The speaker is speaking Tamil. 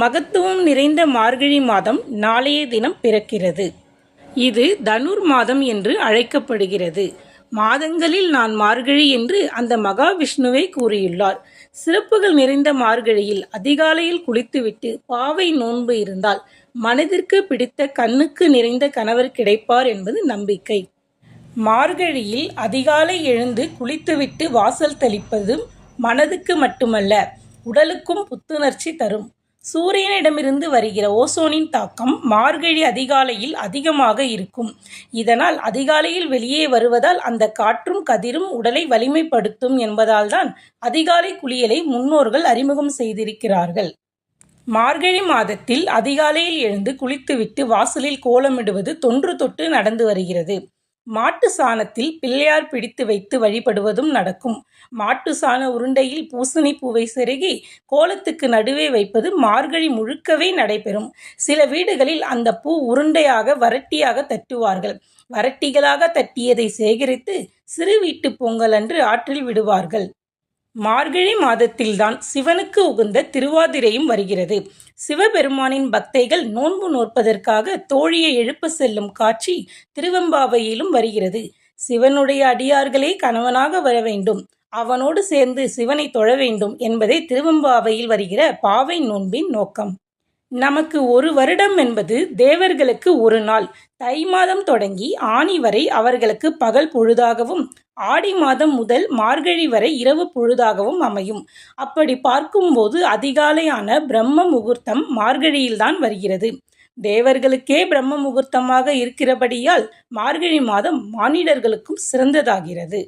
மகத்துவம் நிறைந்த மார்கழி மாதம் நாளைய தினம் பிறக்கிறது. இது தனுர் மாதம் என்று அழைக்கப்படுகிறது. மாதங்களில் நான் மார்கழி என்று அந்த மகாவிஷ்ணுவே கூறியுள்ளார். சிறப்புகள் நிறைந்த மார்கழியில் அதிகாலையில் குளித்துவிட்டு பாவை நோன்பு இருந்தால் மனதிற்கு பிடித்த கண்ணுக்கு நிறைந்த கணவர் கிடைப்பார் என்பது நம்பிக்கை. மார்கழியில் அதிகாலை எழுந்து குளித்துவிட்டு வாசல் தெளிப்பதும் மனதுக்கு மட்டுமல்ல, உடலுக்கும் புத்துணர்ச்சி தரும். சூரியனிடமிருந்து வருகிற ஓசோனின் தாக்கம் மார்கழி அதிகாலையில் அதிகமாக இருக்கும். இதனால் அதிகாலையில் வெளியே வருவதால் அந்த காற்றும் கதிரும் உடலை வலிமைப்படுத்தும் என்பதால்தான் அதிகாலை குளியலை முன்னோர்கள் அறிமுகம் செய்திருக்கிறார்கள். மார்கழி மாதத்தில் அதிகாலையில் எழுந்து குளித்துவிட்டு வாசலில் கோலமிடுவது தொன்று தொட்டு நடந்து வருகிறது. மாட்டு சாணத்தில் பிள்ளையார் பிடித்து வைத்து வழிபடுவதும் நடக்கும். மாட்டு சாண உருண்டையில் பூசணி பூவை செருகி கோலத்துக்கு நடுவே வைப்பது மார்கழி முழுக்கவே நடைபெறும். சில வீடுகளில் அந்த பூ உருண்டையாக வரட்டியாக தட்டுவார்கள். வரட்டிகளாக தட்டியதை சேகரித்து சிறு வீட்டு பொங்கல் அன்று ஆற்றில் விடுவார்கள். மார்கழி மாதத்தில்தான் சிவனுக்கு உகந்த திருவாதிரையும் வருகிறது. சிவபெருமானின் பக்தைகள் நோன்பு நோற்பதற்காக தோழியை எழுப்ப செல்லும் காட்சி திருவெம்பாவையிலும் வருகிறது. சிவனுடைய அடியார்களே கணவனாக வர வேண்டும், அவனோடு சேர்ந்து சிவனை தொழ வேண்டும் என்பதே திருவெம்பாவையில் வருகிற பாவை நோன்பின் நோக்கம். நமக்கு ஒரு வருடம் என்பது தேவர்களுக்கு ஒரு நாள். தை மாதம் தொடங்கி ஆனி வரை அவர்களுக்கு பகல் பொழுதாகவும், ஆடி மாதம் முதல் மார்கழி வரை இரவு பொழுதாகவும் அமையும். அப்படி பார்க்கும்போது அதிகாலையான பிரம்ம முகூர்த்தம் மார்கழியில்தான் வருகிறது. தேவர்களுக்கே பிரம்ம முகூர்த்தமாக இருக்கிறபடியால் மார்கழி மாதம் மானிடர்களுக்கும் சிறந்ததாகிறது.